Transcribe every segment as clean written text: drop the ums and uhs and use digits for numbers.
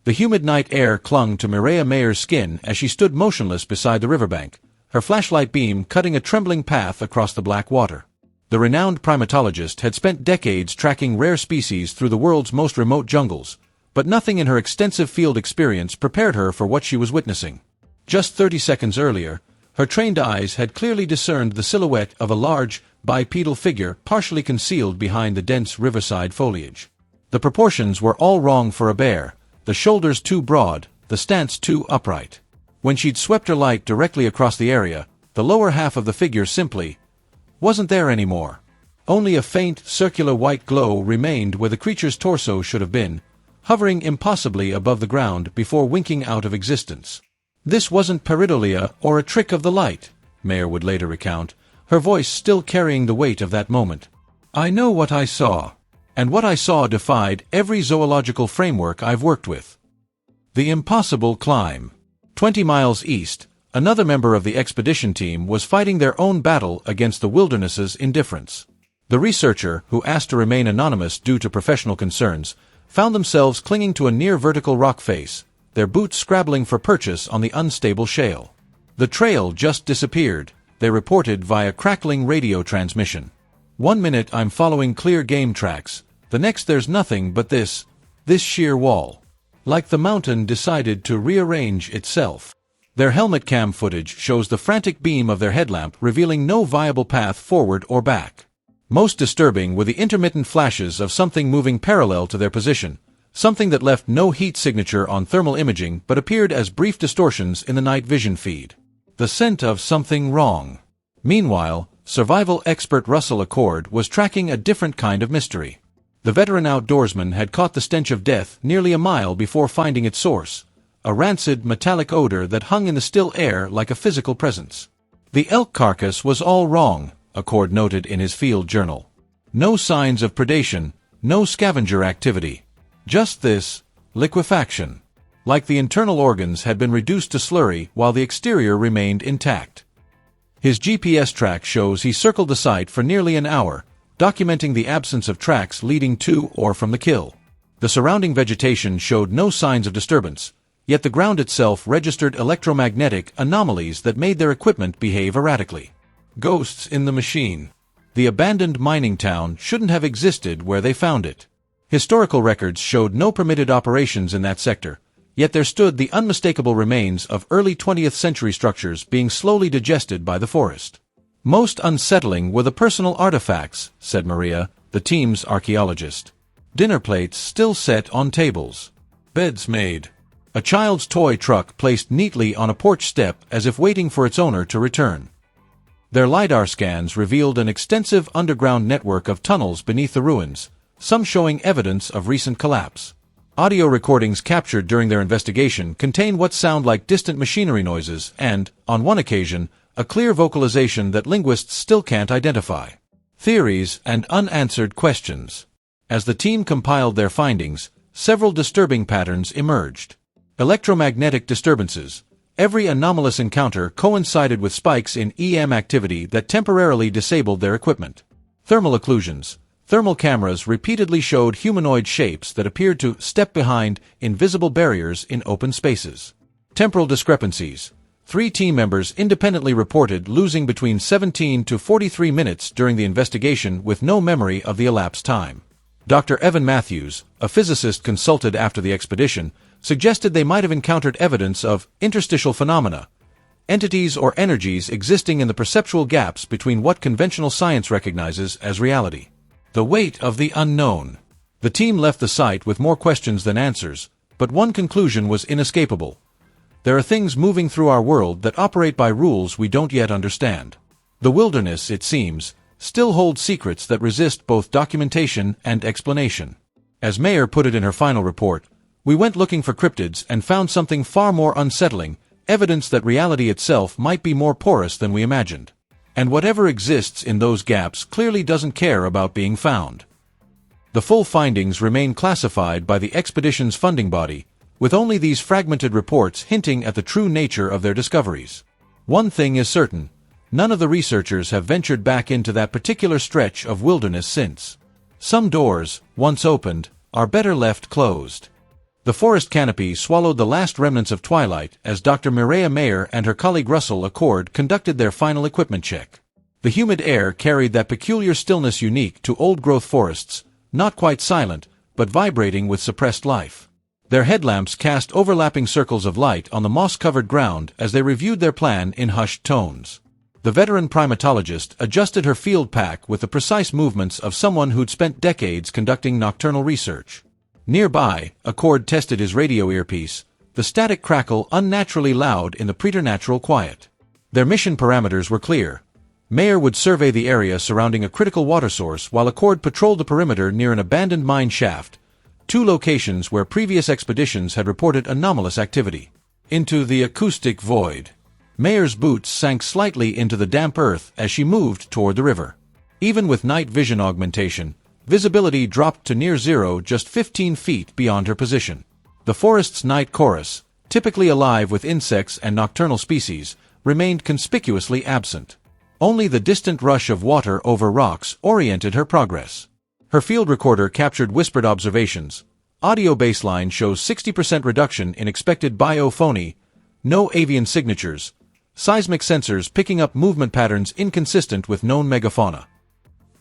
The humid night air clung to Mireya Mayor's skin as she stood motionless beside the riverbank, her flashlight beam cutting a trembling path across the black water. The renowned primatologist had spent decades tracking rare species through the world's most remote jungles, but nothing in her extensive field experience prepared her for what she was witnessing. Just 30 seconds earlier, her trained eyes had clearly discerned the silhouette of a large, bipedal figure partially concealed behind the dense riverside foliage. The proportions were all wrong for a bear, the shoulders too broad, the stance too upright. When she'd swept her light directly across the area, the lower half of the figure simply wasn't there anymore. Only a faint, circular white glow remained where the creature's torso should have been, hovering impossibly above the ground before winking out of existence. This wasn't pareidolia or a trick of the light, Mayor would later recount, her voice still carrying the weight of that moment. I know what I saw. And what I saw defied every zoological framework I've worked with. The impossible climb. 20 miles east, another member of the expedition team was fighting their own battle against the wilderness's indifference. The researcher, who asked to remain anonymous due to professional concerns, found themselves clinging to a near-vertical rock face, their boots scrabbling for purchase on the unstable shale. The trail just disappeared, they reported via crackling radio transmission. 1 minute I'm following clear game tracks, the next there's nothing but this sheer wall. Like the mountain decided to rearrange itself. Their helmet cam footage shows the frantic beam of their headlamp revealing no viable path forward or back. Most disturbing were the intermittent flashes of something moving parallel to their position, something that left no heat signature on thermal imaging but appeared as brief distortions in the night vision feed. The scent of something wrong. Meanwhile, survival expert Russell Accord was tracking a different kind of mystery. The veteran outdoorsman had caught the stench of death nearly a mile before finding its source, a rancid metallic odor that hung in the still air like a physical presence. The elk carcass was all wrong, Accord noted in his field journal. No signs of predation, no scavenger activity. Just this, liquefaction. Like the internal organs had been reduced to slurry while the exterior remained intact. His GPS track shows he circled the site for nearly an hour, documenting the absence of tracks leading to or from the kill. The surrounding vegetation showed no signs of disturbance, yet the ground itself registered electromagnetic anomalies that made their equipment behave erratically. Ghosts in the machine. The abandoned mining town shouldn't have existed where they found it. Historical records showed no permitted operations in that sector, yet there stood the unmistakable remains of early 20th century structures being slowly digested by the forest. Most unsettling were the personal artifacts, said Mireya, the team's archaeologist. Dinner plates still set on tables. Beds made. A child's toy truck placed neatly on a porch step as if waiting for its owner to return. Their LiDAR scans revealed an extensive underground network of tunnels beneath the ruins, some showing evidence of recent collapse. Audio recordings captured during their investigation contain what sound like distant machinery noises and, on one occasion, a clear vocalization that linguists still can't identify. Theories and unanswered questions. As the team compiled their findings, several disturbing patterns emerged. Electromagnetic disturbances. Every anomalous encounter coincided with spikes in EM activity that temporarily disabled their equipment. Thermal occlusions. Thermal cameras repeatedly showed humanoid shapes that appeared to step behind invisible barriers in open spaces. Temporal discrepancies. 3 team members independently reported losing between 17 to 43 minutes during the investigation with no memory of the elapsed time. Dr. Evan Matthews, a physicist consulted after the expedition, suggested they might have encountered evidence of interstitial phenomena, entities or energies existing in the perceptual gaps between what conventional science recognizes as reality. The weight of the unknown. The team left the site with more questions than answers, but one conclusion was inescapable. There are things moving through our world that operate by rules we don't yet understand. The wilderness, it seems, still holds secrets that resist both documentation and explanation. As Mayor put it in her final report, we went looking for cryptids and found something far more unsettling, evidence that reality itself might be more porous than we imagined. And whatever exists in those gaps clearly doesn't care about being found. The full findings remain classified by the expedition's funding body, with only these fragmented reports hinting at the true nature of their discoveries. One thing is certain, none of the researchers have ventured back into that particular stretch of wilderness since. Some doors, once opened, are better left closed. The forest canopy swallowed the last remnants of twilight as Dr. Mireya Mayor and her colleague Russell Accord conducted their final equipment check. The humid air carried that peculiar stillness unique to old-growth forests, not quite silent, but vibrating with suppressed life. Their headlamps cast overlapping circles of light on the moss-covered ground as they reviewed their plan in hushed tones. The veteran primatologist adjusted her field pack with the precise movements of someone who'd spent decades conducting nocturnal research. Nearby, Accord tested his radio earpiece, the static crackle unnaturally loud in the preternatural quiet. Their mission parameters were clear. Mayor would survey the area surrounding a critical water source while Accord patrolled the perimeter near an abandoned mine shaft, two locations where previous expeditions had reported anomalous activity. Into the acoustic void. Mayor's boots sank slightly into the damp earth as she moved toward the river. Even with night vision augmentation, visibility dropped to near zero just 15 feet beyond her position. The forest's night chorus, typically alive with insects and nocturnal species, remained conspicuously absent. Only the distant rush of water over rocks oriented her progress. Her field recorder captured whispered observations. Audio baseline shows 60% reduction in expected biophony, no avian signatures, seismic sensors picking up movement patterns inconsistent with known megafauna.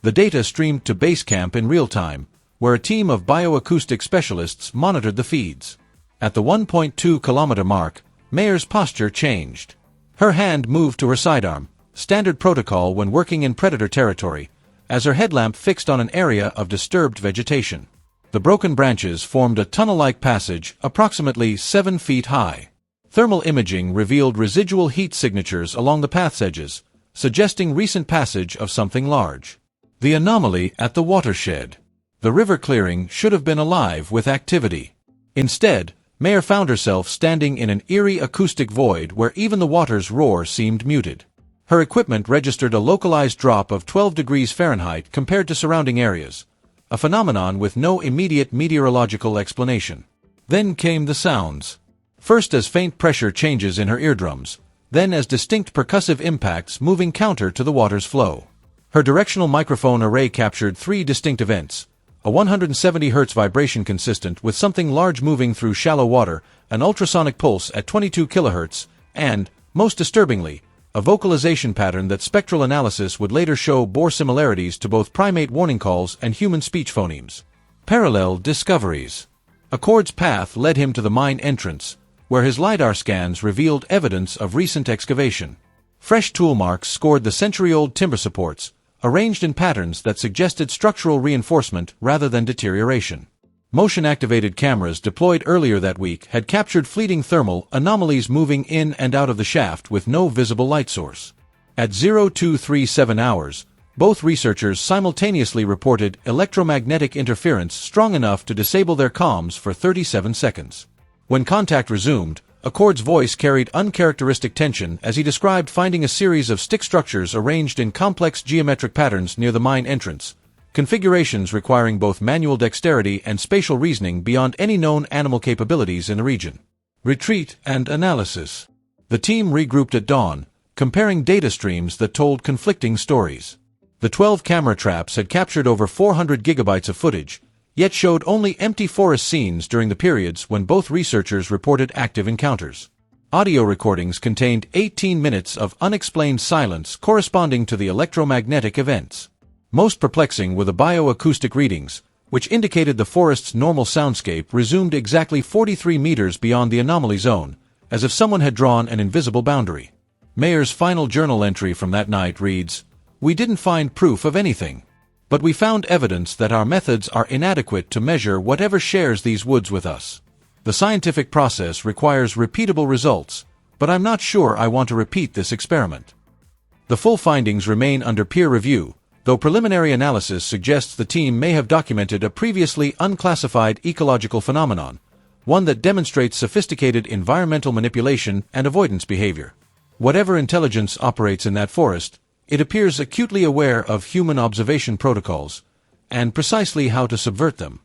The data streamed to base camp in real time, where a team of bioacoustic specialists monitored the feeds. At the 1.2-kilometer mark, Mayor's posture changed. Her hand moved to her sidearm, standard protocol when working in predator territory, as her headlamp fixed on an area of disturbed vegetation. The broken branches formed a tunnel-like passage approximately 7 feet high. Thermal imaging revealed residual heat signatures along the path's edges, suggesting recent passage of something large. The anomaly at the watershed. The river clearing should have been alive with activity. Instead, Mayor found herself standing in an eerie acoustic void where even the water's roar seemed muted. Her equipment registered a localized drop of 12 degrees Fahrenheit compared to surrounding areas, a phenomenon with no immediate meteorological explanation. Then came the sounds. First as faint pressure changes in her eardrums, then as distinct percussive impacts moving counter to the water's flow. Her directional microphone array captured 3 distinct events: a 170 Hz vibration consistent with something large moving through shallow water, an ultrasonic pulse at 22 kHz, and, most disturbingly, a vocalization pattern that spectral analysis would later show bore similarities to both primate warning calls and human speech phonemes. Parallel discoveries. Accord's path led him to the mine entrance, where his LiDAR scans revealed evidence of recent excavation. Fresh tool marks scored the century-old timber supports, arranged in patterns that suggested structural reinforcement rather than deterioration. Motion-activated cameras deployed earlier that week had captured fleeting thermal anomalies moving in and out of the shaft with no visible light source. At 0237 hours, both researchers simultaneously reported electromagnetic interference strong enough to disable their comms for 37 seconds. When contact resumed, Accord's voice carried uncharacteristic tension as he described finding a series of stick structures arranged in complex geometric patterns near the mine entrance, configurations requiring both manual dexterity and spatial reasoning beyond any known animal capabilities in the region. Retreat and analysis. The team regrouped at dawn, comparing data streams that told conflicting stories. The 12 camera traps had captured over 400 gigabytes of footage, yet showed only empty forest scenes during the periods when both researchers reported active encounters. Audio recordings contained 18 minutes of unexplained silence corresponding to the electromagnetic events. Most perplexing were the bioacoustic readings, which indicated the forest's normal soundscape resumed exactly 43 meters beyond the anomaly zone, as if someone had drawn an invisible boundary. Mayor's final journal entry from that night reads, "We didn't find proof of anything. But we found evidence that our methods are inadequate to measure whatever shares these woods with us. The scientific process requires repeatable results, but I'm not sure I want to repeat this experiment." The full findings remain under peer review, though preliminary analysis suggests the team may have documented a previously unclassified ecological phenomenon, one that demonstrates sophisticated environmental manipulation and avoidance behavior. Whatever intelligence operates in that forest, it appears acutely aware of human observation protocols, and precisely how to subvert them.